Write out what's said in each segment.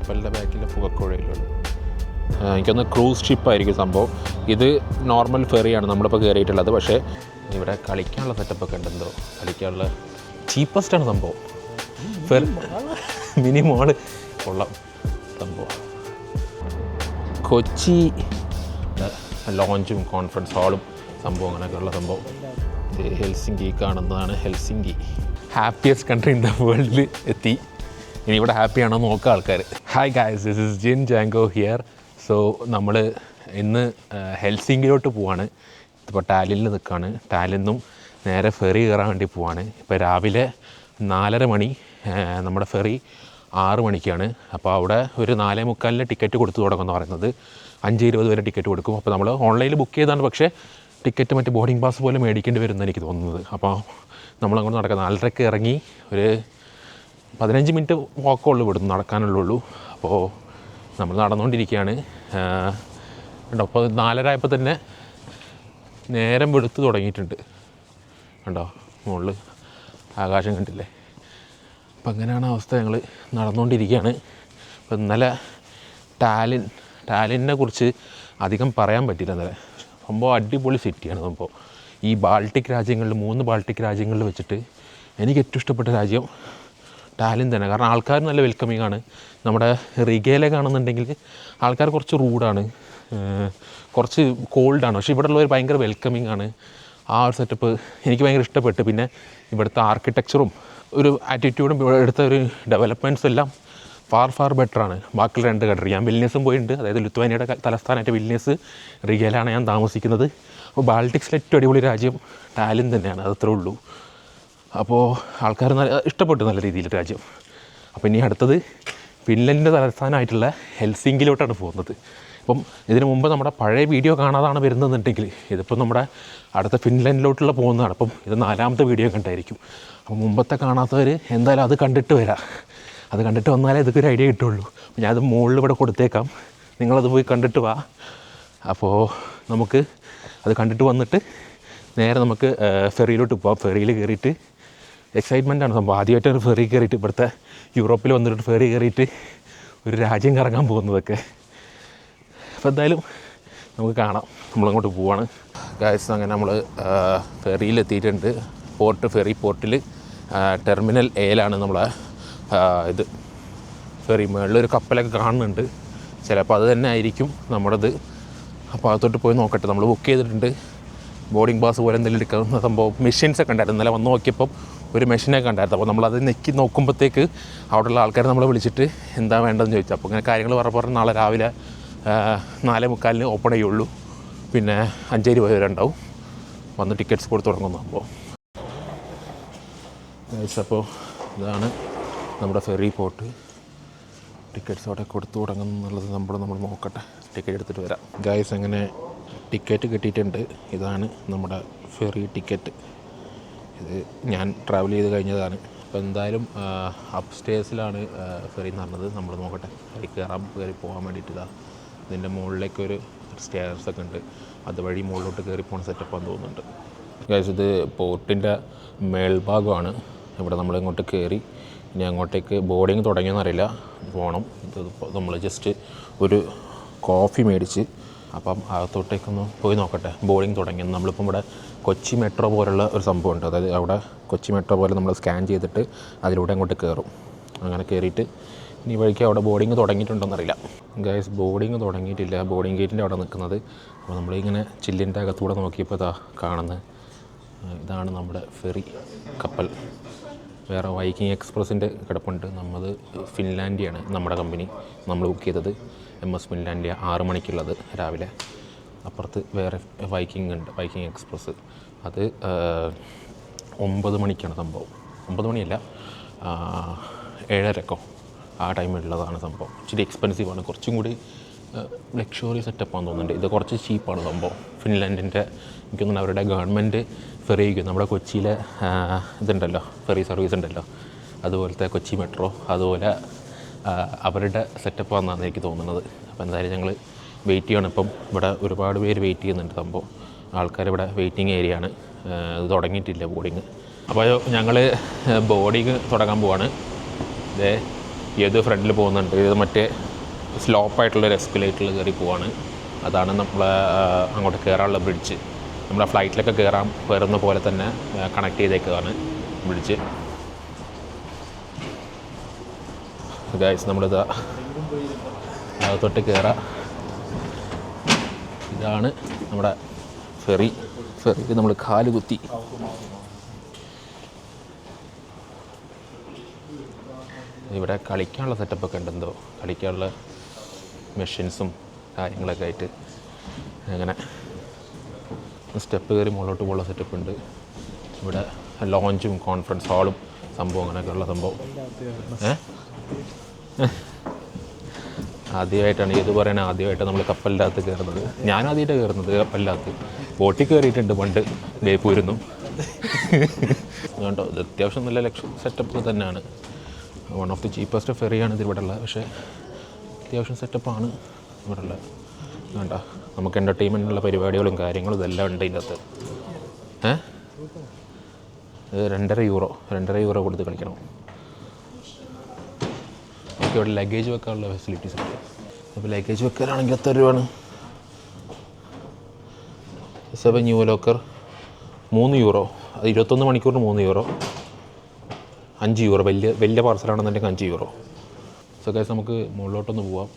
കപ്പലിൻ്റെ ബാക്കിലെ പുകക്കുഴയിലുള്ളത്. എനിക്കൊന്ന് ക്രൂസ് ഷിപ്പായിരിക്കും സംഭവം. ഇത് നോർമൽ ഫെറിയാണ് നമ്മളിപ്പോൾ കയറിയിട്ടുള്ളത്. പക്ഷേ ഇവിടെ കളിക്കാനുള്ള സെറ്റപ്പൊക്കെ ഉണ്ട്. എന്തോ കളിക്കാനുള്ള ചീപ്പസ്റ്റാണ് സംഭവം. മിനി മോള് കൊള്ളാം സംഭവം. കൊച്ചി ലോഞ്ചും കോൺഫറൻസ് ഹാളും സംഭവം അങ്ങനെയൊക്കെയുള്ള സംഭവം. ഹെൽസിങ്കി കാണുന്നതാണ്. Helsinki happiest country in the വേൾഡിൽ എത്തി. ഇനി ഇവിടെ ഹാപ്പിയാണോ നോക്കുക ആൾക്കാർ. ഹായ് ഗായ്സ്, ദിസ് ഇസ് ജിൻ ജാങ്കോ ഹിയർ. സോ നമ്മൾ ഇന്ന് ഹെൽസിങ്കിലോട്ട് പോവാണ്. ഇപ്പോൾ ടാലിനിൽ നിൽക്കുകയാണ്. ടാലിൽ നിന്നും നേരെ ഫെറി കയറാൻ വേണ്ടി പോവാണ്. ഇപ്പോൾ രാവിലെ 4:30 മണി, നമ്മുടെ ഫെറി 6 മണിക്കാണ്. അപ്പോൾ അവിടെ ഒരു 4:45 ടിക്കറ്റ് കൊടുത്തു തുടങ്ങുമെന്ന് പറയുന്നത്. 5:20 വരെ ടിക്കറ്റ് കൊടുക്കും. അപ്പോൾ നമ്മൾ ഓൺലൈനിൽ ബുക്ക് ചെയ്താണ്. പക്ഷേ ടിക്കറ്റ് മറ്റേ ബോർഡിംഗ് പാസ് പോലെ മേടിക്കേണ്ടി വരുമെന്ന് എനിക്ക് തോന്നുന്നത്. അപ്പോൾ നമ്മളങ്ങോട്ട് നടക്കാം. 4:30 ഇറങ്ങി ഒരു 15 മിനിറ്റ് വാക്കുള്ളൂ, ഇവിടുന്ന് നടക്കാനുള്ളൂ. അപ്പോൾ നമ്മൾ നടന്നുകൊണ്ടിരിക്കുകയാണ്. കണ്ടോ, അപ്പോൾ 4:30 ആയപ്പോൾ തന്നെ നേരം വെളുത്ത് തുടങ്ങിയിട്ടുണ്ട്. കണ്ടോ മുകളിൽ ആകാശം കണ്ടില്ലേ. അപ്പം അങ്ങനെയാണ് അവസ്ഥ. ഞങ്ങൾ നടന്നുകൊണ്ടിരിക്കുകയാണ്. അപ്പോൾ ഇന്നലെ ടാലിനെ കുറിച്ച് അധികം പറയാൻ പറ്റില്ല. ഇന്നലെ സംഭവം അടിപൊളി സിറ്റിയാണ് സംഭവം. ഈ ബാൾട്ടിക് രാജ്യങ്ങളിൽ 3 ബാൾട്ടിക് രാജ്യങ്ങളിൽ വെച്ചിട്ട് എനിക്ക് ഏറ്റവും ഇഷ്ടപ്പെട്ട രാജ്യം ടാലിൻ തന്നെ. കാരണം ആൾക്കാർ നല്ല വെൽക്കമിങ് ആണ്. നമ്മുടെ റിഗയിലെ കാണുന്നുണ്ടെങ്കിൽ ആൾക്കാർ കുറച്ച് റൂഡാണ്, കുറച്ച് കോൾഡാണ്. പക്ഷേ ഇവിടെ ഉള്ളവർ ഭയങ്കര വെൽക്കമിങ് ആണ്. ആ ഒരു സെറ്റപ്പ് എനിക്ക് ഭയങ്കര ഇഷ്ടപ്പെട്ടു. പിന്നെ ഇവിടുത്തെ ആർക്കിടെക്ചറും ഒരു ആറ്റിറ്റ്യൂഡും ഇവിടുത്തെ ഒരു ഡെവലപ്മെൻറ്റ്സും എല്ലാം ഫാർ ബെറ്ററാണ് ബാക്കിയുള്ള 2 കൺട്രി. ഞാൻ വിൽനിയസും പോയിട്ടുണ്ട്. അതായത് ലിത്വാനിയയുടെ തലസ്ഥാനമായിട്ട് വിൽനിയസ്, റിഗയിലാണ് ഞാൻ താമസിക്കുന്നത്. അപ്പോൾ ബാൾട്ടിക്സിലെ ഏറ്റവും അടിപൊളി രാജ്യം ടാലിൻ തന്നെയാണ്. അതത്രേ ഉള്ളൂ. അപ്പോൾ ആൾക്കാർ ഇഷ്ടപ്പെട്ടു നല്ല രീതിയിൽ രാജ്യം. അപ്പോൾ ഇനി അടുത്തത് ഫിൻലൻഡിൻ്റെ തലസ്ഥാനമായിട്ടുള്ള ഹെൽസിങ്കിലോട്ടാണ് പോകുന്നത്. അപ്പം ഇതിനു മുമ്പ് നമ്മുടെ പഴയ വീഡിയോ കാണാതാണ് വരുന്നതെന്നുണ്ടെങ്കിൽ ഇതിപ്പോൾ നമ്മുടെ അടുത്ത ഫിൻലൻഡിലോട്ടുള്ള പോകുന്നതാണ്. അപ്പം ഇത് 4ാമത്തെ വീഡിയോ കണ്ടായിരിക്കും. അപ്പം മുമ്പത്തെ കാണാത്തവർ എന്തായാലും അത് കണ്ടിട്ട് വരാം. അത് കണ്ടിട്ട് വന്നാലേ ഇതൊക്കെ ഒരു ഐഡിയ കിട്ടുള്ളൂ. അപ്പോൾ ഞാനത് മുകളിൽ ഇവിടെ കൊടുത്തേക്കാം, നിങ്ങളത് പോയി കണ്ടിട്ട് വാ. അപ്പോൾ നമുക്ക് അത് കണ്ടിട്ട് വന്നിട്ട് നേരെ നമുക്ക് ഫെറിയിലോട്ട് പോകാം. ഫെറിയിൽ കയറിയിട്ട് എക്സൈറ്റ്മെൻറ്റാണ് സംഭവം. ആദ്യമായിട്ട് ഒരു ഫെറി കയറിയിട്ട് ഇവിടുത്തെ യൂറോപ്പിൽ വന്നിട്ട് ഫെറി കയറിയിട്ട് ഒരു രാജ്യം കറങ്ങാൻ പോകുന്നതൊക്കെ. അപ്പോൾ എന്തായാലും നമുക്ക് കാണാം. നമ്മളങ്ങോട്ട് പോവാണ് ഗായ്സ്. അങ്ങനെ നമ്മൾ ഫെറിയിലെത്തിയിട്ടുണ്ട്. ഫെറി പോർട്ടിൽ ടെർമിനൽ എയിലാണ് നമ്മളെ ഇത് ഫെറി. മുകളിലൊരു കപ്പലൊക്കെ കാണുന്നുണ്ട്. ചിലപ്പോൾ അത് തന്നെ ആയിരിക്കും നമ്മുടേത്. അപ്പോൾ അകത്തോട്ട് പോയി നോക്കട്ടെ. നമ്മൾ ബുക്ക് ചെയ്തിട്ടുണ്ട്. ബോർഡിംഗ് പാസ് പോലെ എന്തെങ്കിലും എടുക്കുന്ന സംഭവം മെഷീൻസൊക്കെ ഉണ്ടായിരുന്നു. ഇന്നലെ വന്ന് നോക്കിയപ്പം ഒരു മെഷീനൊക്കെ ഉണ്ടായിരുന്നു. അപ്പോൾ നമ്മളത് നെക്കി നോക്കുമ്പോഴത്തേക്ക് അവിടെയുള്ള ആൾക്കാർ നമ്മളെ വിളിച്ചിട്ട് എന്താ വേണ്ടതെന്ന് ചോദിച്ചു. അപ്പോൾ ഇങ്ങനെ കാര്യങ്ങൾ പറഞ്ഞ് നാളെ രാവിലെ 4:45 ഓപ്പൺ ചെയ്യുള്ളൂ. പിന്നെ 5:20 വരെ ഉണ്ടാവും. വന്ന് ടിക്കറ്റ്സ് കൊടുത്ത് തുടങ്ങുന്നു. അപ്പോൾ അപ്പോൾ ഇതാണ് നമ്മുടെ ഫെറി പോർട്ട്. ടിക്കറ്റ്സ് അവിടെ കൊടുത്തു തുടങ്ങുന്നുള്ളത് നമ്മൾ നോക്കട്ടെ. ടിക്കറ്റ് എടുത്തിട്ട് വരാം ഗായ്സ്. അങ്ങനെ ടിക്കറ്റ് കിട്ടിയിട്ടുണ്ട്. ഇതാണ് നമ്മുടെ ഫെറി ടിക്കറ്റ്. ഇത് ഞാൻ ട്രാവൽ ചെയ്ത് കഴിഞ്ഞതാണ്. അപ്പോൾ എന്തായാലും അപ്പ് സ്റ്റേഴ്സിലാണ് ഫെറി എന്ന് പറഞ്ഞത്. നമ്മൾ നോക്കട്ടെ. കയറി പോകാൻ വേണ്ടിയിട്ട് ഇതിൻ്റെ മുകളിലേക്കൊരു സ്റ്റെയർസൊക്കെ ഉണ്ട്. അതുവഴി മുകളിലോട്ട് കയറി പോകുന്ന സെറ്റപ്പാന്ന് തോന്നുന്നുണ്ട് ഗൈസ്. ഇത് പോർട്ടിൻ്റെ മേൽഭാഗമാണ്. ഇവിടെ നമ്മളിങ്ങോട്ട് കയറി ഇനി അങ്ങോട്ടേക്ക് ബോർഡിങ് തുടങ്ങിയെന്നറിയില്ല, പോകണം. ഇത് നമ്മൾ ജസ്റ്റ് ഒരു കോഫി മേടിച്ച് അപ്പം അകത്തോട്ടേക്കൊന്ന് പോയി നോക്കട്ടെ. ബോർഡിങ് തുടങ്ങി. നമ്മളിപ്പം ഇവിടെ കൊച്ചി മെട്രോ പോലുള്ള ഒരു സംഭവമുണ്ട്. അതായത് അവിടെ കൊച്ചി മെട്രോ പോലെ നമ്മൾ സ്കാൻ ചെയ്തിട്ട് അതിലൂടെ അങ്ങോട്ട് കയറും. അങ്ങനെ കയറിയിട്ട് ഇനി വഴിക്ക് അവിടെ ബോർഡിങ് തുടങ്ങിയിട്ടുണ്ടോയെന്നറിയില്ല ഗൈസ്. ബോർഡിങ് തുടങ്ങിയിട്ടില്ല. ബോർഡിങ് ഗേറ്റിൻ്റെ അവിടെ നിൽക്കുന്നത്. അപ്പോൾ നമ്മളിങ്ങനെ ചില്ലിൻ്റെ അകത്തൂടെ നോക്കിയപ്പോൾ കാണുന്നത് ഇതാണ് നമ്മുടെ ഫെറി കപ്പൽ. വേറെ വൈക്കിംഗ് എക്സ്പ്രസിൻ്റെ കിടപ്പുണ്ട്. നമ്മൾ ഫിൻലാൻഡിയാണ് നമ്മുടെ കമ്പനി. നമ്മൾ ബുക്ക് ചെയ്തത് MS ഫിൻലാൻഡിയ 6 മണിക്കുള്ളത് രാവിലെ. അപ്പുറത്ത് വേറെ വൈക്കിംഗ് ഉണ്ട്, വൈക്കിംഗ് എക്സ്പ്രസ്. അത് 9 മണിക്കാണ് സംഭവം. 9 മണിയല്ല, 7:30 ആ ടൈമിലുള്ളതാണ് സംഭവം. ഇച്ചിരി എക്സ്പെൻസീവാണ്. കുറച്ചും കൂടി ലക്ഷറി സെറ്റപ്പാന്ന് തോന്നുന്നുണ്ട്. ഇത് കുറച്ച് ചീപ്പാണ് സംഭവം. ഫിൻലാൻഡിൻ്റെ എനിക്ക് തോന്നുന്നു അവരുടെ ഗവൺമെൻറ് ഫെറി വയ്ക്കും. നമ്മുടെ കൊച്ചിയിലെ ഇതുണ്ടല്ലോ, ഫെറി സർവീസ് ഉണ്ടല്ലോ, അതുപോലത്തെ കൊച്ചി മെട്രോ, അതുപോലെ അവരുടെ സെറ്റപ്പാണെന്നാണ് എനിക്ക് തോന്നുന്നത്. അപ്പോൾ എന്തായാലും ഞങ്ങൾ വെയിറ്റ് ചെയ്യണം. ഇപ്പം ഇവിടെ ഒരുപാട് പേര് വെയിറ്റ് ചെയ്യുന്നുണ്ട് സംഭവം. ആൾക്കാരിവിടെ വെയിറ്റിംഗ് ഏരിയ ആണ്. ഇത് തുടങ്ങിയിട്ടില്ല ബോർഡിങ്. അപ്പോൾ ഞങ്ങൾ ബോർഡിങ് തുടങ്ങാൻ പോവാണ്. ഏത് ഫ്രണ്ടിൽ പോകുന്നുണ്ട്. ഇത് മറ്റേ സ്ലോപ്പായിട്ടുള്ളൊരു എസ്കലേറ്ററിൽ കയറി പോവാണ്. അതാണ് നമ്മൾ അങ്ങോട്ട് കയറാനുള്ള ബ്രിഡ്ജ്. നമ്മളെ ഫ്ലൈറ്റിലൊക്കെ കയറുന്ന പോലെ തന്നെ കണക്ട് ചെയ്തേക്കുന്നതാണ് ബ്രിഡ്ജ്. ഗൈസ് നമ്മളിതാ അകത്തോട്ട് കയറാം. ഇതാണ് നമ്മുടെ ഫെറിയിൽ നമ്മൾ കാല് കുത്തി. ഇവിടെ കളിക്കാനുള്ള സെറ്റപ്പൊക്കെ ഉണ്ട്. എന്തോ കളിക്കാനുള്ള മെഷീൻസും കാര്യങ്ങളൊക്കെ ആയിട്ട് അങ്ങനെ സ്റ്റെപ്പ് കയറി മുകളിലോട്ട് പോകുന്ന സെറ്റപ്പ് ഉണ്ട്. ഇവിടെ ലോഞ്ചും കോൺഫറൻസ് ഹാളും സംഭവം അങ്ങനെയൊക്കെയുള്ള സംഭവം. ആദ്യമായിട്ടാണ് ഇത് പറയുന്നത്. ആദ്യമായിട്ടാണ് നമ്മൾ കപ്പലിൻ്റെ അകത്ത് കയറുന്നത്. ഞാൻ ആദ്യമായിട്ടാണ് കയറുന്നത് കപ്പലിൻ്റെ അകത്ത്. ബോട്ടിൽ കയറിയിട്ടുണ്ട് പണ്ട് ബേപ്പൂരിന്നും. കേട്ടോ, ഇത് അത്യാവശ്യം നല്ല സെറ്റപ്പ് തന്നെയാണ്. വൺ ഓഫ് ദി ചീപ്പസ്റ്റ് ഫെറിയാണ് ഇത് ഇവിടെ ഉള്ളത്. പക്ഷേ അത്യാവശ്യം സെറ്റപ്പാണ് ഇവിടെ ഉള്ളത്. വേണ്ട, നമുക്ക് എൻ്റർടൈൻമെൻറ്റിനുള്ള പരിപാടികളും കാര്യങ്ങളും ഇതെല്ലാം ഉണ്ട് ഇതിൻ്റെ അകത്ത്. ഇത് €2.5 കൊടുത്ത് കളിക്കണം. നമുക്ക് ഇവിടെ ലഗേജ് വെക്കാനുള്ള ഫെസിലിറ്റീസ് ഉണ്ട്. അപ്പോൾ ലഗേജ് വെക്കാനാണെങ്കിൽ എത്ര രൂപയാണ്? 7 ന്യൂ ലോക്കർ €3. അത് 21 മണിക്കൂറിന് €3. €5 വലിയ പാർസലാണെന്നുണ്ടെങ്കിൽ €5. സോ ഗൈസ് നമുക്ക് മുകളിലോട്ടൊന്ന് പോവാം.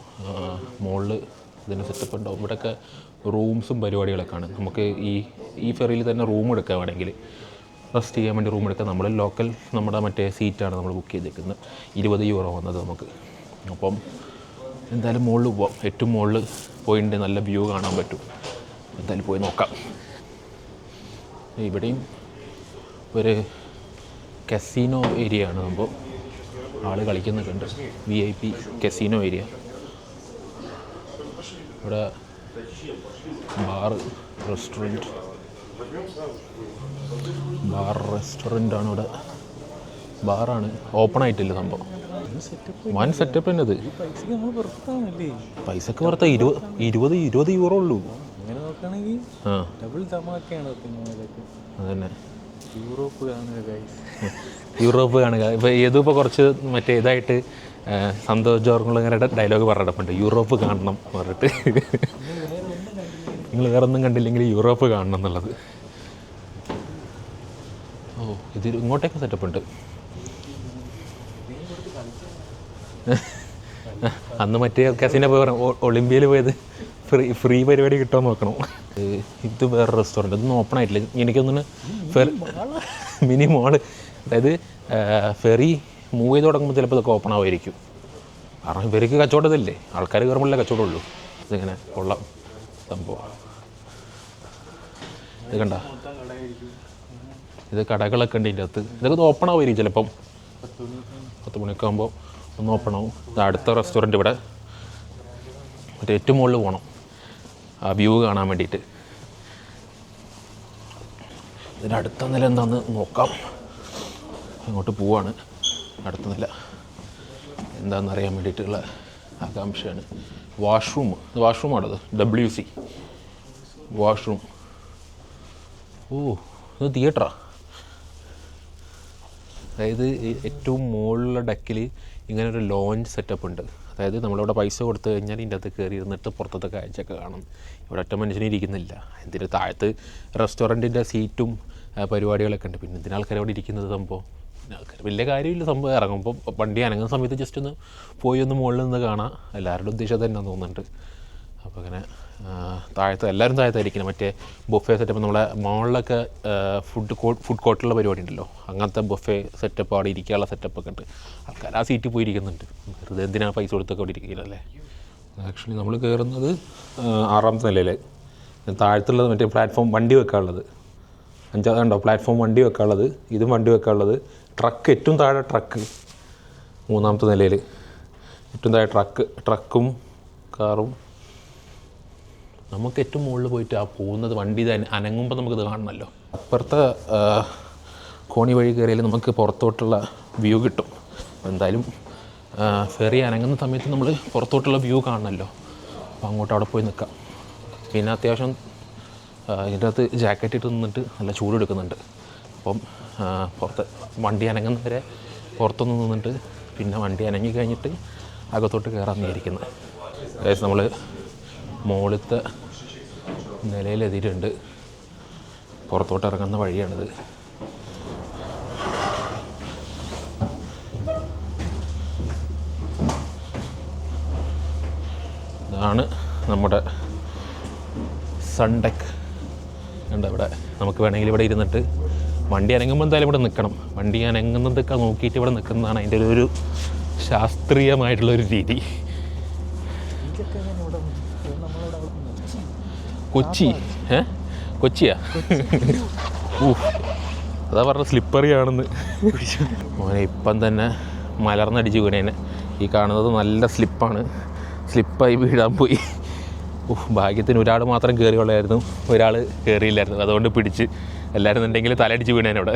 മുകളിൽ ഇതിൻ്റെ സെറ്റപ്പ് ഉണ്ടാവും. ഇവിടെയൊക്കെ റൂംസും പരിപാടികളൊക്കെയാണ്. നമുക്ക് ഈ ഫെറിയിൽ തന്നെ റൂം എടുക്കാൻ വേണമെങ്കിൽ റെസ്റ്റ് ചെയ്യാൻ വേണ്ടി റൂം എടുക്കാം. നമ്മൾ ലോക്കൽ നമ്മുടെ മറ്റേ സീറ്റാണ് നമ്മൾ ബുക്ക് ചെയ്തേക്കുന്നത്. €20 വന്നത് നമുക്ക്. അപ്പം എന്തായാലും മുകളിൽ പോവാം. ഏറ്റവും മുകളിൽ പോയിട്ട് നല്ല വ്യൂ കാണാൻ പറ്റും. എന്തായാലും പോയി നോക്കാം. ഇവിടെയും ഒരു കസീനോ ഏരിയ ആണ് സംഭവം. ആൾ കളിക്കുന്നൊക്കെ ഉണ്ട്. VIP casino area. ഇവിടെ റെസ്റ്റോറൻ്റ് ആണ് ഇവിടെ. ബാറാണ്, ഓപ്പൺ ആയിട്ടില്ല സംഭവം. വൻ സെറ്റപ്പ് തന്നെ ഇത്. പൈസക്ക് പുറത്ത് €20 ഉള്ളൂ. അതന്നെ യൂറോപ്പ് കാണുക. ഇപ്പോൾ ഏതിപ്പോൾ കുറച്ച് മറ്റേ ഇതായിട്ട് സന്തോഷ് ജോർജുകളുടെ ഡയലോഗ് പറഞ്ഞിട്ടുണ്ട്, യൂറോപ്പ് കാണണം പറഞ്ഞിട്ട്. നിങ്ങൾ വേറെ ഒന്നും കണ്ടില്ലെങ്കിൽ യൂറോപ്പ് കാണണം എന്നുള്ളത്. ഓ, ഇത് ഇങ്ങോട്ടേക്ക് സെറ്റപ്പ് ഉണ്ട്. അന്ന് മറ്റേ കസിനെ പോയി ഒളിമ്പിയയിൽ പോയത് ഫ്രീ പരിപാടി കിട്ടാൻ നോക്കണം. ഇത് വേറെ റെസ്റ്റോറൻറ്റ്. ഇതൊന്നും ഓപ്പൺ ആയിട്ടില്ല. എനിക്കൊന്നിന് മിനി മോള്, അതായത് ഫെറി മൂവ് ചെയ്ത് തുടങ്ങുമ്പോൾ ചിലപ്പോൾ ഇതൊക്കെ ഓപ്പൺ ആവുമായിരിക്കും. കാരണം ഇവർക്ക് കച്ചവടത്തില്ലേ, ആൾക്കാർ കയറുമ്പോഴല്ലേ കച്ചവടമുള്ളൂ. ഇതിങ്ങനെ കൊള്ളാം സംഭവം. ഇത് കണ്ട, ഇത് കടകളൊക്കെ ഉണ്ട് ഇതിൻ്റെ അകത്ത്. ഇതൊക്കെ ഓപ്പൺ ആവുമായിരിക്കും ചിലപ്പം. 10 മണിയൊക്കെ ആകുമ്പോൾ ഒന്ന് ഓപ്പൺ ആവും. ഇത് അടുത്ത റെസ്റ്റോറൻറ്റ് ഇവിടെ മറ്റേ ഏറ്റവും മുകളിൽ പോകണം ആ വ്യൂ കാണാൻ വേണ്ടിയിട്ട്. ഇതിൻ്റെ അടുത്ത നില എന്താണെന്ന് നോക്കാം. അങ്ങോട്ട് പോവാണ്. അടുത്ത നില എന്താണെന്ന് അറിയാൻ വേണ്ടിയിട്ടുള്ള ആകാംക്ഷയാണ്. വാഷ്റൂമാണത്. WC washroom. ഓ, ഇത് തിയേറ്ററാ. അതായത് ഏറ്റവും മുകളിലുള്ള ഡെക്കിൽ ഇങ്ങനൊരു ലോഞ്ച് സെറ്റപ്പ് ഉണ്ട്. അതായത് നമ്മളിവിടെ പൈസ കൊടുത്തു കഴിഞ്ഞാൽ ഇതിൻ്റെ അകത്ത് കയറി ഇരുന്നിട്ട് പുറത്തത്തെ കാഴ്ചയൊക്കെ കാണും. ഇവിടെ ഒറ്റ മനുഷ്യനും ഇരിക്കുന്നില്ല. എന്തിന് താഴത്ത് റെസ്റ്റോറൻറ്റിൻ്റെ സീറ്റും പരിപാടികളൊക്കെ ഉണ്ട്. പിന്നെ എന്തിനാ ആൾക്കാർ അവിടെ ഇരിക്കുന്നത്? സംഭവം ആൾക്കാർ വലിയ കാര്യമില്ല. സംഭവം ഇറങ്ങുമ്പോൾ വണ്ടി അനങ്ങുന്ന സമയത്ത് ജസ്റ്റ് ഒന്ന് പോയി ഒന്ന് മുകളിൽ നിന്ന് കാണാം. എല്ലാവരുടെ ഉദ്ദേശം തന്നെ തോന്നുന്നുണ്ട്. അപ്പോൾ അങ്ങനെ താഴത്ത് എല്ലാവരും താഴത്തായിരിക്കണം. മറ്റേ ബുഫേ സെറ്റപ്പ് നമ്മളെ മോളിലൊക്കെ ഫുഡ് കോർട്ടിലുള്ള പരിപാടി ഉണ്ടല്ലോ, അങ്ങനത്തെ ബുഫേ സെറ്റപ്പ് അവിടെ ഇരിക്കാനുള്ള സെറ്റപ്പൊക്കെ ഉണ്ട്. ആൾക്കാർ ആ സീറ്റിൽ പോയി ഇരിക്കുന്നുണ്ട്. വെറുതെ എന്തിനാണ് പൈസ കൊടുത്തൊക്കെ അവിടെ ഇരിക്കില്ലല്ലേ. ആക്ച്വലി നമ്മൾ കയറുന്നത് 6ാമത്തെ നിലയിൽ. താഴത്തുള്ളത് മറ്റേ പ്ലാറ്റ്ഫോം വണ്ടി വെക്കാനുള്ളത്. 5ാമതുണ്ടോ പ്ലാറ്റ്ഫോം വണ്ടി വെക്കാനുള്ളത്. ഇതും വണ്ടി വെക്കാനുള്ളത്. ട്രക്ക് ഏറ്റവും താഴെ ട്രക്ക് 3ാമത്തെ നിലയിൽ. ഏറ്റവും താഴെ ട്രക്കും കാറും. നമുക്ക് ഏറ്റവും മുകളിൽ പോയിട്ട് ആ പോകുന്നത് വണ്ടി അനങ്ങുമ്പോൾ നമുക്കിത് കാണണമല്ലോ. അപ്പുറത്തെ കോണി വഴി കയറിയാൽ നമുക്ക് പുറത്തോട്ടുള്ള വ്യൂ കിട്ടും. എന്തായാലും ഫെറി അനങ്ങുന്ന സമയത്ത് നമ്മൾ പുറത്തോട്ടുള്ള വ്യൂ കാണണമല്ലോ. അപ്പോൾ അങ്ങോട്ട് അവിടെ പോയി നിൽക്കാം. പിന്നെ അത്യാവശ്യം ഇതിൻ്റെ അകത്ത് ജാക്കറ്റ് ഇട്ട് നിന്നിട്ട് നല്ല ചൂടെടുക്കുന്നുണ്ട്. അപ്പം പുറത്ത് വണ്ടി അനങ്ങുന്നവരെ പുറത്തൊന്ന് നിന്നിട്ട് പിന്നെ വണ്ടി അനങ്ങി കഴിഞ്ഞിട്ട് അകത്തോട്ട് കയറാൻ വിചാരിക്കുന്നത്. അതായത് നമ്മൾ മുകളിലത്തെ നിലയിലെത്തിയിട്ടുണ്ട്. പുറത്തോട്ട് ഇറങ്ങുന്ന വഴിയാണിത്. ഇതാണ് നമ്മുടെ സൺഡെക്ക്. ഉണ്ട് ഇവിടെ. നമുക്ക് വേണമെങ്കിൽ ഇവിടെ ഇരുന്നിട്ട് വണ്ടി അനങ്ങുമ്പോൾ എന്തായാലും ഇവിടെ നിൽക്കണം. വണ്ടി അനങ്ങുന്നതൊക്കെ നോക്കിയിട്ട് ഇവിടെ നിൽക്കുന്നതാണ് അതിൻ്റെ ഒരു ശാസ്ത്രീയമായിട്ടുള്ളൊരു രീതി. കൊച്ചി കൊച്ചിയാ? അതാ പറഞ്ഞ സ്ലിപ്പറി ആണെന്ന്. മോനെ ഇപ്പം തന്നെ മലർന്നടിച്ച് വീണേനെ. ഈ കാണുന്നത് നല്ല സ്ലിപ്പായി വീഴാൻ പോയി. ഭാഗ്യത്തിന് ഒരാൾ മാത്രം കയറിയുള്ളായിരുന്നു, ഒരാൾ കയറിയില്ലായിരുന്നു. അതുകൊണ്ട് പിടിച്ച് എല്ലാവരും ഉണ്ടെങ്കിൽ തലയടിച്ച് വീണേനെ അവിടെ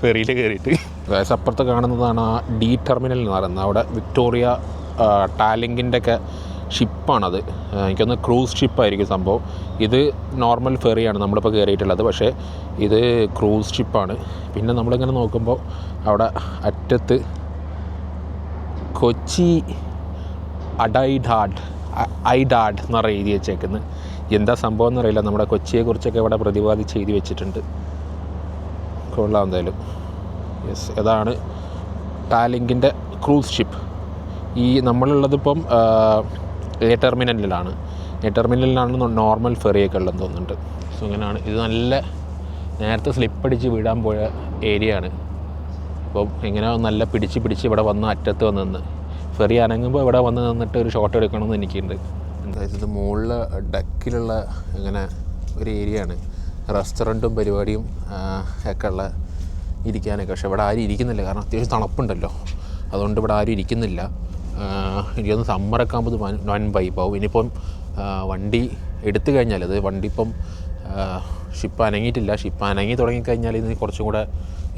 ഫെറിയിൽ കയറിയിട്ട്. അപ്പുറത്ത് കാണുന്നതാണ് ആ ഡി ടെർമിനൽ എന്ന് പറയുന്നത്. അവിടെ വിക്ടോറിയ ടാലിങ്കിൻ്റെ ഒക്കെ ഷിപ്പാണത്. എനിക്കൊന്ന് ക്രൂസ് ഷിപ്പായിരിക്കും സംഭവം. ഇത് നോർമൽ ഫെറിയാണ് നമ്മളിപ്പോൾ കയറിയിട്ടുള്ളത്, പക്ഷേ ഇത് ക്രൂസ് ഷിപ്പാണ്. പിന്നെ നമ്മളിങ്ങനെ നോക്കുമ്പോൾ അവിടെ അറ്റത്ത് കൊച്ചി ഐഡാഡ് എന്ന് പറഞ്ഞ എഴുതി വെച്ചേക്കുന്നത്. എന്താ സംഭവം എന്നറിയില്ല. നമ്മുടെ കൊച്ചിയെക്കുറിച്ചൊക്കെ ഇവിടെ പ്രതിപാദിച്ച് എഴുതി വെച്ചിട്ടുണ്ട്. കൊള്ളാം എന്തായാലും. യെസ്, അതാണ് ടാലിങ്കിൻ്റെ ക്രൂസ് ഷിപ്പ്. ഈ നമ്മളുള്ളതിപ്പം എ ടെർമിനലിലാണ് നോർമൽ ഫെറിയൊക്കെ ഉള്ളതെന്ന് തോന്നുന്നുണ്ട്. സോ അങ്ങനെയാണ്. ഇത് നല്ല നേരത്തെ സ്ലിപ്പടിച്ച് വീഴാൻ പോയ ഏരിയ ആണ്. അപ്പം എങ്ങനെ നല്ല പിടിച്ച് ഇവിടെ വന്ന് അറ്റത്ത് വന്ന് നിന്ന് ഫെറി അനങ്ങുമ്പോൾ ഇവിടെ വന്ന് നിന്നിട്ട് ഒരു ഷോട്ട് എടുക്കണമെന്ന് എനിക്കുണ്ട്. എന്തായാലും ഇത് മുകളിൽ ഡെക്കിലുള്ള ഇങ്ങനെ ഒരു ഏരിയ ആണ്. റെസ്റ്റോറൻറ്റും പരിപാടിയും ഒക്കെ ഉള്ള ഇരിക്കാനൊക്കെ. പക്ഷേ ഇവിടെ ആരും ഇരിക്കുന്നില്ല, കാരണം അത്യാവശ്യം തണുപ്പുണ്ടല്ലോ. അതുകൊണ്ട് ഇവിടെ ആരും ഇരിക്കുന്നില്ല. എനിക്കൊന്ന് സമ്മറൊക്കെ ആകുമ്പോൾ വൻ വൈബാവും. ഇനിയിപ്പം വണ്ടി എടുത്തു കഴിഞ്ഞാൽ, അത് വണ്ടി ഇപ്പം ഷിപ്പ് അനങ്ങിയിട്ടില്ല. ഷിപ്പ് അനങ്ങി തുടങ്ങിക്കഴിഞ്ഞാൽ ഇതിന് കുറച്ചും കൂടെ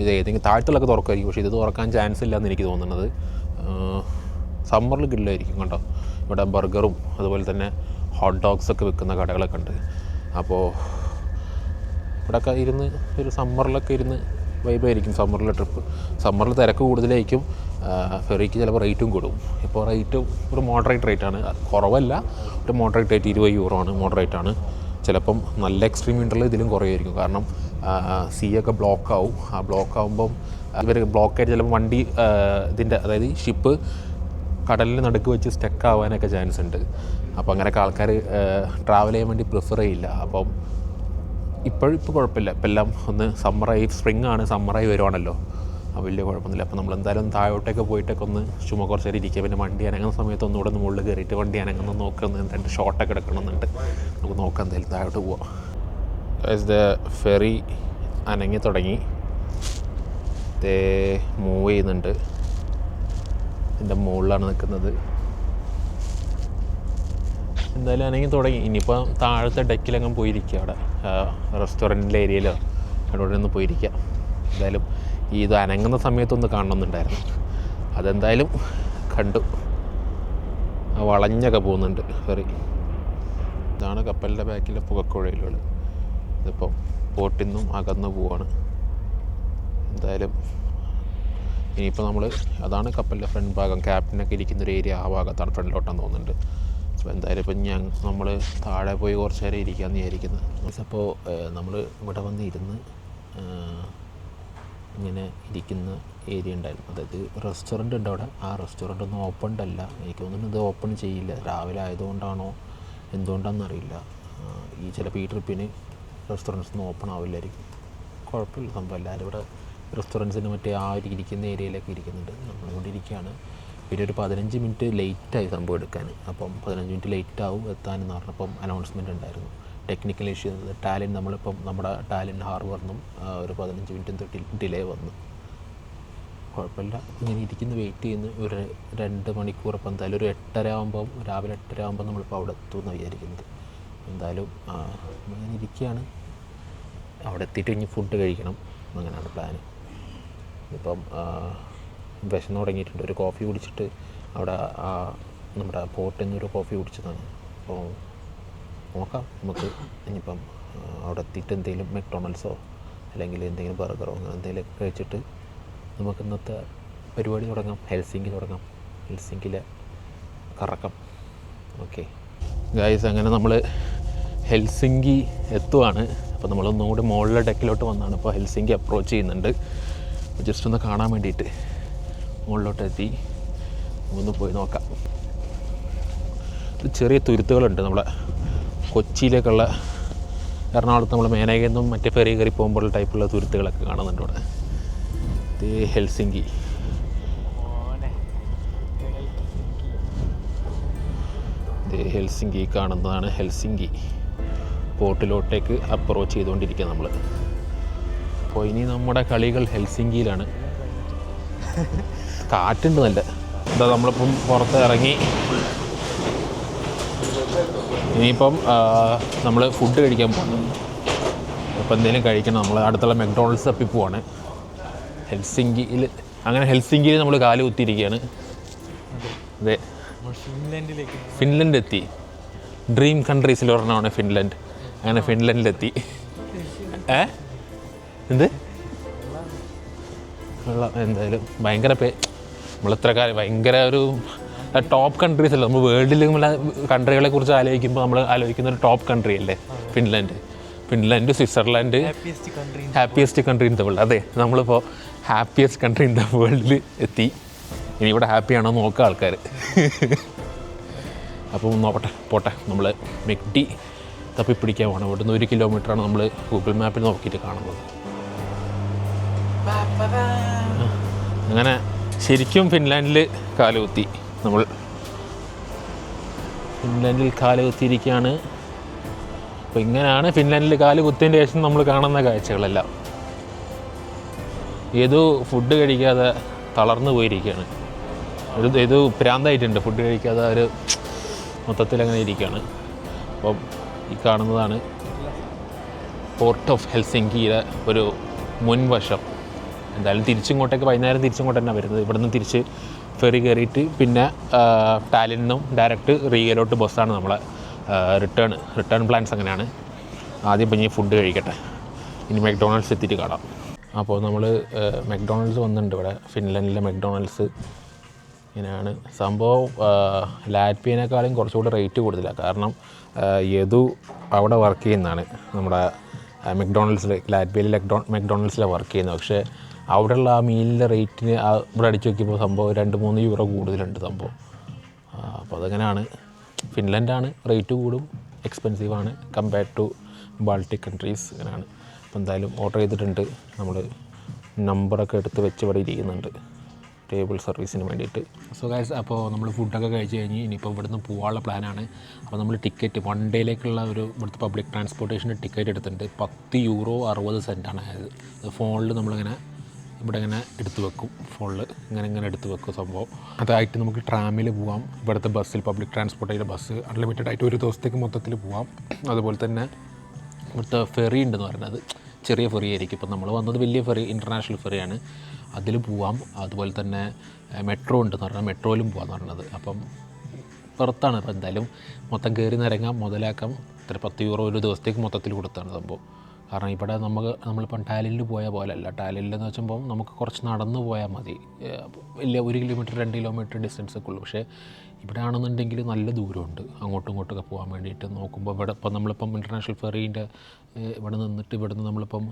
ഇത് ഏതെങ്കിലും താഴത്തുള്ളൊക്കെ തുറക്കുമായിരിക്കും. പക്ഷേ ഇത് തുറക്കാൻ ചാൻസ് ഇല്ലയെന്ന് എനിക്ക് തോന്നുന്നത്. സമ്മറിൽ കില്ലായിരിക്കും കേട്ടോ. ഇവിടെ ബർഗറും അതുപോലെ തന്നെ ഹോട്ട് ഡോഗ്സൊക്കെ വെക്കുന്ന കടകളൊക്കെ ഉണ്ട്. അപ്പോൾ ഇവിടെയൊക്കെ ഇരുന്ന് ഒരു സമ്മറിലൊക്കെ ഇരുന്ന് വൈബായിരിക്കും. സമ്മറിൽ തിരക്ക് കൂടുതലായിരിക്കും. ഫെറിക്ക് ചിലപ്പോൾ റേറ്റും കൂടും. ഇപ്പോൾ റേറ്റ് ഒരു മോഡറേറ്റ് റേറ്റാണ്, കുറവല്ല, ഒരു മോഡറേറ്റ് റേറ്റ് 20 യൂറോ ആണ്. മോഡറേറ്റാണ്. ചിലപ്പം നല്ല എക്സ്ട്രീം വിൻ്ററിൽ ഇതിലും കുറയായിരിക്കും. കാരണം സീയൊക്കെ ബ്ലോക്കാവും. ആ ബ്ലോക്കാവുമ്പം ഇവർ ബ്ലോക്കായിട്ട് ചിലപ്പോൾ വണ്ടി ഇതിൻ്റെ, അതായത് ഷിപ്പ് കടലിൽ നടുക്ക് വെച്ച് സ്റ്റക്ക് ആവാനൊക്കെ ചാൻസ് ഉണ്ട്. അപ്പോൾ അങ്ങനെയൊക്കെ ആൾക്കാർ ട്രാവൽ ചെയ്യാൻ വേണ്ടി പ്രിഫർ ചെയ്യില്ല. അപ്പം ഇപ്പോൾ കുഴപ്പമില്ല. ഇപ്പം എല്ലാം ഒന്ന് സ്പ്രിങ്ങാണ്, സമ്മറായി വരുവാണല്ലോ. അപ്പോൾ വലിയ കുഴപ്പമൊന്നുമില്ല. അപ്പോൾ നമ്മളെന്തായാലും താഴോട്ടൊക്കെ പോയിട്ടൊക്കെ ഒന്ന് ചുമ്മാ കുറച്ച് നേരം ഇരിക്കുക. പിന്നെ വണ്ടി അനങ്ങുന്ന സമയത്ത് ഒന്നുകൂടെ ഒന്ന് മുകളിൽ കയറിയിട്ട് വണ്ടി അനങ്ങുന്ന നോക്കുന്ന 2 ഷോട്ടൊക്കെ എടുക്കണമെന്നുണ്ട്. നമുക്ക് നോക്കാം, എന്തായാലും താഴോട്ട് പോവാം. ഫെറി അനങ്ങി തുടങ്ങി, മൂവ് ചെയ്യുന്നുണ്ട്. ഇതിൻ്റെ മുകളിലാണ് നിൽക്കുന്നത്. എന്തായാലും അനങ്ങി തുടങ്ങി. ഇനിയിപ്പോൾ താഴത്തെ ഡെക്കിലങ്ങ് പോയിരിക്കുക. അവിടെ റെസ്റ്റോറൻറ്റിൻ്റെ ഏരിയയിലോ അവിടെ നിന്ന് പോയിരിക്കുക. എന്തായാലും ഇത് അനങ്ങുന്ന സമയത്തൊന്ന് കാണണമെന്നുണ്ടായിരുന്നു. അതെന്തായാലും കണ്ടു. വളഞ്ഞൊക്കെ പോകുന്നുണ്ട് ഫെറി. ഇതാണ് കപ്പലിൻ്റെ ബാക്കിലെ പുകക്കുഴലുകൾ. ഇതിപ്പോൾ ബോട്ടിൽ നിന്നും അകന്ന് പോവാണ്. എന്തായാലും ഇനിയിപ്പോൾ അതാണ് കപ്പലിൻ്റെ ഫ്രണ്ട് ഭാഗം. ക്യാപ്റ്റനൊക്കെ ഇരിക്കുന്നൊരു ഏരിയ ആ ഭാഗത്താണ്, ഫ്രണ്ടിലോട്ടാന്ന് തോന്നുന്നുണ്ട്. അപ്പോൾ എന്തായാലും ഇപ്പം നമ്മൾ താഴെ പോയി കുറച്ച് നേരം ഇരിക്കാമെന്ന് വിചാരിക്കുന്നത്. അപ്പോൾ നമ്മൾ ഇവിടെ വന്ന് ഇരുന്ന് ഇങ്ങനെ ഇരിക്കുന്ന ഏരിയ ഉണ്ടായിരുന്നു. അതായത് റെസ്റ്റോറൻറ്റ് ഉണ്ട് അവിടെ. ആ റെസ്റ്റോറൻറ്റ് ഒന്നും ഓപ്പൺഡ് അല്ല. എനിക്ക് തോന്നുന്നു ഇത് ഓപ്പൺ ചെയ്യില്ല. രാവിലെ ആയതുകൊണ്ടാണോ എന്തുകൊണ്ടാണെന്നറിയില്ല. ഈ ചിലപ്പോൾ ഈ ട്രിപ്പിന് റെസ്റ്റോറൻറ്റ്സ് ഒന്നും ഓപ്പൺ ആവില്ലായിരിക്കും. കുഴപ്പമില്ല സംഭവം. എല്ലാവരും ഇവിടെ റെസ്റ്റോറൻറ്റ്സിന് മറ്റേ ആ ഒരു ഇരിക്കുന്ന ഏരിയയിലൊക്കെ ഇരിക്കുന്നുണ്ട്. നമ്മളിവിടെ ഇരിക്കുകയാണ്. പിന്നെ ഒരു 15 മിനിറ്റ് ലേറ്റായി സംഭവം എടുക്കാൻ. അപ്പം 15 മിനിറ്റ് ലേറ്റ് ആവും എത്താനെന്ന് പറഞ്ഞപ്പം അനൗൺസ്മെൻറ്റ് ഉണ്ടായിരുന്നു. ടെക്നിക്കൽ ഇഷ്യൂ നമ്മളിപ്പം നമ്മുടെ ടാലിൻ ഹാർബറിനും ഒരു 15 മിനിറ്റ് ഡിലേ വന്നു. കുഴപ്പമില്ല. ഇങ്ങനെ ഇരിക്കുന്ന വെയിറ്റ് ചെയ്യുന്ന ഒരു 2 മണിക്കൂർ. അപ്പം എന്തായാലും ഒരു 8:30 ആകുമ്പം, രാവിലെ 8:30 ആകുമ്പം നമ്മളിപ്പോൾ അവിടെ എത്തുമെന്ന് വിചാരിക്കുന്നത്. എന്തായാലും അങ്ങനെ ഇരിക്കുകയാണ്. അവിടെ എത്തിയിട്ട് ഇനി ഫുഡ് കഴിക്കണം. അങ്ങനെയാണ് പ്ലാന്. ഇപ്പം വിശന്ന് തുടങ്ങിയിട്ടുണ്ട്. ഒരു കോഫി കുടിച്ചിട്ട് അവിടെ നമ്മുടെ പോർട്ടിൽ നിന്നൊരു കോഫി കുടിച്ചതാണ്. അപ്പോൾ നോക്കാം നമുക്ക് ഇനിയിപ്പം അവിടെ എത്തിയിട്ട് എന്തെങ്കിലും മെക്ഡൊണാൾഡ്സോ അല്ലെങ്കിൽ എന്തെങ്കിലും ബർഗറോ അങ്ങനെ എന്തെങ്കിലുമൊക്കെ കഴിച്ചിട്ട് നമുക്ക് ഇന്നത്തെ പരിപാടി തുടങ്ങാം. ഹെൽസിങ്കി തുടങ്ങാം. ഹെൽസിങ്കിയിലെ കറക്കം. ഓക്കെ ഗൈസ്, അങ്ങനെ നമ്മൾ ഹെൽസിങ്കി എത്തുവാണ്. അപ്പോൾ നമ്മളൊന്നുകൂടി മുകളിലെ ഡെക്കിലോട്ട് വന്നാണ് ഇപ്പോൾ ഹെൽസിങ്കി അപ്രോച്ച് ചെയ്യുന്നുണ്ട്. ജസ്റ്റ് ഒന്ന് കാണാൻ വേണ്ടിയിട്ട് മുകളിലോട്ട് എത്തി ഒന്ന് പോയി നോക്കാം. ചെറിയ തുരുത്തുകളുണ്ട് നമ്മളെ കൊച്ചിയിലേക്കുള്ള, എറണാകുളത്ത് നമ്മൾ മേനകയിൽ നിന്നും മറ്റേ ഫെറി കയറി പോകുമ്പോൾ ടൈപ്പുള്ള തുരുത്തുകളൊക്കെ കാണുന്നുണ്ട് ഇവിടെ. ഇത് ഹെൽസിങ്കി. ഹെൽസിങ്കി കാണുന്നതാണ് ഹെൽസിങ്കി പോർട്ടിലോട്ടേക്ക് അപ്രോച്ച് ചെയ്തുകൊണ്ടിരിക്കുക നമ്മൾ. അപ്പോൾ ഇനി നമ്മുടെ കളികൾ ഹെൽസിങ്കിയിലാണ്. കാറ്റുണ്ട് നല്ല. എന്താ നമ്മളിപ്പം പുറത്ത് ഇറങ്ങി. ഇനിയിപ്പം നമ്മൾ ഫുഡ് കഴിക്കാൻ പോകുന്നു. അപ്പോൾ എന്തെങ്കിലും കഴിക്കണം. നമ്മൾ അടുത്തുള്ള മെക്ഡോണൾഡ്സ് തപ്പി പോവാണ് ഹെൽസിങ്കിയിൽ. അങ്ങനെ ഹെൽസിങ്കിയിൽ നമ്മൾ കാല് കുത്തിയിരിക്കുകയാണ്. അതെ, ഫിൻലൻഡ് എത്തി. ഡ്രീം കൺട്രീസിൽ ഒരെണ്ണമാണ് ഫിൻലൻഡ്. അങ്ങനെ ഫിൻലൻഡിലെത്തി. എന്ത് വെള്ളം എന്തായാലും ഭയങ്കര നമ്മളിത്ര കാലം ഭയങ്കര ഒരു ടോപ്പ് കൺട്രീസ് അല്ലേ. നമ്മൾ വേൾഡിലുള്ള കൺട്രികളെ കുറിച്ച് ആലോചിക്കുമ്പോൾ നമ്മൾ ആലോചിക്കുന്ന ഒരു ടോപ്പ് കൺട്രി അല്ലേ Finland, Switzerland. Happiest country in the world. അതെ, നമ്മളിപ്പോൾ ഹാപ്പിയസ്റ്റ് കൺട്രി ഇൻ ദ വേൾഡിൽ എത്തി. ഇനി ഇവിടെ ഹാപ്പിയാണോ നോക്കുക ആൾക്കാർ. അപ്പം പോട്ടെ നമ്മൾ മെക്ഡി തപ്പിപ്പിടിക്കാൻ പോകണം. ഇവിടുന്ന് 1 കിലോമീറ്ററാണ് നമ്മൾ ഗൂഗിൾ മാപ്പിൽ നോക്കിയിട്ട് കാണുന്നത്. അങ്ങനെ ശരിക്കും ഫിൻലാൻഡിൽ കാലുകുത്തി. നമ്മൾ ഫിൻലാൻഡിൽ കാലുകുത്തിയിരിക്കുകയാണ്. അപ്പോൾ ഇങ്ങനെയാണ് ഫിൻലാൻഡിൽ കാലുകുത്തിയതിൻ്റെ ശേഷം നമ്മൾ കാണുന്ന കാഴ്ചകളെല്ലാം. ഏതോ ഫുഡ് കഴിക്കാതെ തളർന്നു പോയിരിക്കുകയാണ്. ഏതോ പ്രാന്തായിട്ടുണ്ട്. ഫുഡ് കഴിക്കാതെ ഒരു മൊത്തത്തിൽ അങ്ങനെ ഇരിക്കുകയാണ്. അപ്പം ഈ കാണുന്നതാണ് പോർട്ട് ഓഫ് ഹെൽസിങ്കിയുടെ ഒരു മുൻവശം. എന്തായാലും തിരിച്ചിങ്ങോട്ടേക്ക് വൈകുന്നേരം തിരിച്ചിങ്ങോട്ട് തന്നെ വരുന്നത്. ഇവിടുന്ന് തിരിച്ച് ഫെറി കയറിയിട്ട് പിന്നെ ടാലിനിൽ നിന്നും ഡയറക്റ്റ് റീഗയിലോട്ട് ബസ്സാണ് നമ്മളെ റിട്ടേൺ പ്ലാൻസ് അങ്ങനെയാണ്. ആദ്യം ഇനി ഫുഡ് കഴിക്കട്ടെ, ഇനി മെക്ഡോണൾഡ്സ് എത്തിയിട്ട് കാണാം. അപ്പോൾ നമ്മൾ മെക്ഡോണൾഡ്സ് വന്നിട്ടുണ്ട് ഇവിടെ. ഫിൻലൻഡിലെ മെക്ഡോണൾഡ്സ് ഇങ്ങനെയാണ് സംഭവം. ലാറ്റ്വിയനേക്കാളും കുറച്ചുകൂടി റേറ്റ് കൂടുതലാണ്. കാരണം യദു അവിടെ വർക്ക് ചെയ്യുന്നതാണ് നമ്മുടെ മെക്ഡോണൾഡ്സിൽ. ലാറ്റ്വിയയിൽ മെക്ഡോണൾഡ്സിലാണ് വർക്ക് ചെയ്യുന്നത്. പക്ഷേ അവിടെയുള്ള ആ മീലിൻ്റെ റേറ്റിന് ഇവിടെ അടിച്ച് നോക്കിയപ്പോൾ സംഭവം 2-3 യൂറോ കൂടുതലുണ്ട് സംഭവം. അപ്പോൾ അതങ്ങനെയാണ്. ഫിൻലൻഡാണ് റേറ്റ് കൂടും, എക്സ്പെൻസീവാണ് കമ്പയർഡ് ടു ബാൾട്ടിക് കൺട്രീസ്. അങ്ങനെയാണ്. അപ്പോൾ എന്തായാലും ഓർഡർ ചെയ്തിട്ടുണ്ട്. നമ്മൾ നമ്പറൊക്കെ എടുത്ത് വെച്ച് ഇവിടെ ഇരിക്കുന്നുണ്ട് ടേബിൾ സർവീസിന് വേണ്ടിയിട്ട്. സോ ഗൈസ്, അപ്പോൾ നമ്മൾ ഫുഡൊക്കെ കഴിച്ച് കഴിഞ്ഞ് ഇനിയിപ്പോൾ ഇവിടുന്ന് പോകാനുള്ള പ്ലാനാണ്. അപ്പോൾ നമ്മൾ ടിക്കറ്റ് 1 ഡേയിലേക്കുള്ള ഒരു ഇവിടുത്തെ പബ്ലിക് ട്രാൻസ്പോർട്ടേഷൻ്റെ ടിക്കറ്റ് എടുത്തിട്ടുണ്ട്. 10 യൂറോ 60 സെൻറ്റാണ് ആയത്. അത് ഫോണിൽ നമ്മളിങ്ങനെ ഇവിടെ ഇങ്ങനെ എടുത്ത് വെക്കും. ഫോണിൽ ഇങ്ങനെ എടുത്ത് വെക്കും സംഭവം. അതായിട്ട് നമുക്ക് ട്രാമിൽ പോവാം. ഇവിടുത്തെ ബസ്സിൽ പബ്ലിക് ട്രാൻസ്പോർട്ടിൻ്റെ ബസ് അൺലിമിറ്റഡ് ആയിട്ട് 1 ദിവസത്തേക്ക് മൊത്തത്തിൽ പോവാം. അതുപോലെ തന്നെ ഇവിടുത്തെ ഫെറി ഉണ്ടെന്ന് പറയുന്നത് ചെറിയ ഫെറി ആയിരിക്കും. ഇപ്പം നമ്മൾ വന്നത് വലിയ ഫെറി, ഇൻ്റർനാഷണൽ ഫെറിയാണ്, അതിൽ പോവാം. അതുപോലെ തന്നെ മെട്രോ ഉണ്ടെന്ന് പറഞ്ഞാൽ മെട്രോയിലും പോകാമെന്ന് പറയുന്നത്. അപ്പം പുറത്താണ്. അപ്പോൾ എന്തായാലും മൊത്തം കയറി നിരങ്ങാം, മുതലാക്കാം. 10 യൂറോ 1 ദിവസത്തേക്ക് മൊത്തത്തിൽ കൊടുത്താണ് സംഭവം. കാരണം ഇവിടെ നമ്മളിപ്പം ടാലിനിൽ പോയ പോലെ അല്ല. ടാലിനിലെന്ന് വെച്ചുമ്പോൾ നമുക്ക് കുറച്ച് നടന്ന് പോയാൽ മതി. വലിയ 1 കിലോമീറ്റർ 2 കിലോമീറ്റർ ഡിസ്റ്റൻസൊക്കെ ഉള്ളൂ. പക്ഷേ ഇവിടെ ആണെന്നുണ്ടെങ്കിൽ നല്ല ദൂരമുണ്ട് അങ്ങോട്ടും ഇങ്ങോട്ടൊക്കെ പോകാൻ വേണ്ടിയിട്ട്. നോക്കുമ്പോൾ ഇവിടെ ഇപ്പം നമ്മളിപ്പം ഇൻ്റർനാഷണൽ ഫെറീൻ്റെ ഇവിടെ നിന്നിട്ട് ഇവിടുന്ന് നമ്മളിപ്പം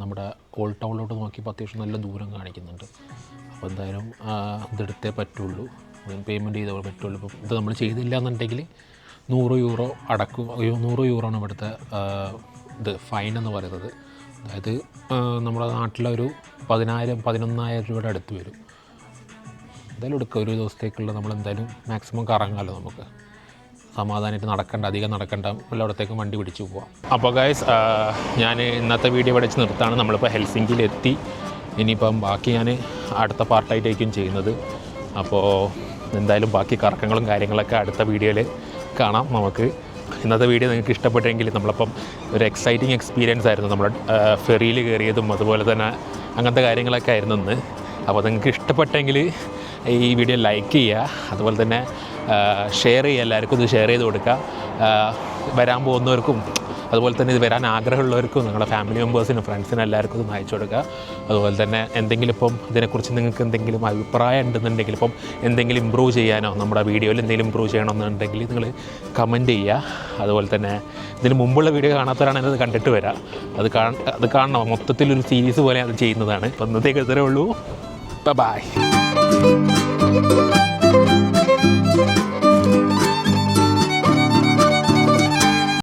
നമ്മുടെ ഓൾഡ് ടൗണിലോട്ട് നോക്കിയപ്പോൾ അത്യാവശ്യം നല്ല ദൂരം കാണിക്കുന്നുണ്ട്. അപ്പോൾ എന്തായാലും ഇതെടുത്തേ പറ്റുള്ളൂ, പേയ്മെൻറ്റ് ചെയ്തേ പറ്റുള്ളൂ. ഇപ്പം ഇത് നമ്മൾ ചെയ്തില്ല എന്നുണ്ടെങ്കിൽ 100 യൂറോ അടക്കും. 100 യൂറോ ആണ് ഇവിടുത്തെ ഇത് ഫൈൻ എന്ന് പറയുന്നത്. അതായത് നമ്മുടെ നാട്ടിലെ ഒരു 10,000-11,000 രൂപയുടെ അടുത്ത് വരും. എന്തായാലും എടുക്കുക 1 ദിവസത്തേക്കുള്ള. നമ്മളെന്തായാലും മാക്സിമം കറങ്ങാമല്ലോ, നമുക്ക് സമാധാനമായിട്ട് നടക്കണ്ട, അധികം നടക്കണ്ട, എല്ലായിടത്തേക്കും വണ്ടി പിടിച്ച് പോവാം. അപ്പോൾ ഗൈസ്, ഞാൻ ഇന്നത്തെ വീഡിയോ പഠിച്ച് നിർത്താണ്. നമ്മളിപ്പോൾ ഹെൽസിങ്കിയിലെത്തി. ഇനിയിപ്പം ബാക്കി ഞാൻ അടുത്ത പാർട്ടായിട്ടായിരിക്കും ചെയ്യുന്നത്. അപ്പോൾ എന്തായാലും ബാക്കി കറക്കങ്ങളും കാര്യങ്ങളൊക്കെ അടുത്ത വീഡിയോയിൽ കാണാം നമുക്ക്. ഇന്നത്തെ വീഡിയോ നിങ്ങൾക്ക് ഇഷ്ടപ്പെട്ടെങ്കിൽ നമ്മളിപ്പം ഒരു എക്സൈറ്റിംഗ് എക്സ്പീരിയൻസ് ആയിരുന്നു നമ്മൾ ഫെറിയിൽ കയറിയതും അതുപോലെ തന്നെ അങ്ങനത്തെ കാര്യങ്ങളൊക്കെ ആയിരുന്നു ഇന്ന്. അപ്പോൾ നിങ്ങൾക്ക് ഇഷ്ടപ്പെട്ടെങ്കിൽ ഈ വീഡിയോ ലൈക്ക് ചെയ്യുക, അതുപോലെ തന്നെ ഷെയർ ചെയ്യുക. എല്ലാവർക്കും ഇത് ഷെയർ ചെയ്ത് കൊടുക്കുക. വരാൻ പോകുന്നവർക്കും അതുപോലെ തന്നെ ഇത് വരാൻ ആഗ്രഹമുള്ളവർക്കും നിങ്ങളുടെ ഫാമിലി മെമ്പേഴ്സിനും ഫ്രണ്ട്സിനും എല്ലാവർക്കും ഇത് അയച്ചു കൊടുക്കുക. അതുപോലെ തന്നെ എന്തെങ്കിലും ഇപ്പം ഇതിനെക്കുറിച്ച് നിങ്ങൾക്ക് എന്തെങ്കിലും അഭിപ്രായം ഉണ്ടെന്നുണ്ടെങ്കിൽ, ഇപ്പം എന്തെങ്കിലും ഇമ്പ്രൂവ് ചെയ്യാനോ നമ്മുടെ വീഡിയോയിൽ എന്തെങ്കിലും ഇമ്പ്രൂവ് ചെയ്യണമെന്നുണ്ടെങ്കിൽ നിങ്ങൾ കമൻറ്റ് ചെയ്യുക. അതുപോലെ തന്നെ ഇതിന് മുമ്പുള്ള വീഡിയോ കാണാത്തവരാണെങ്കിൽ അത് കണ്ടിട്ട് വരാം. അത് കാണണം. മൊത്തത്തിലൊരു സീരീസ് പോലെ അത് ചെയ്യുന്നതാണ്. അപ്പം ഇന്നത്തേക്ക് ഇത്രയേ ഉള്ളൂ. ബൈ.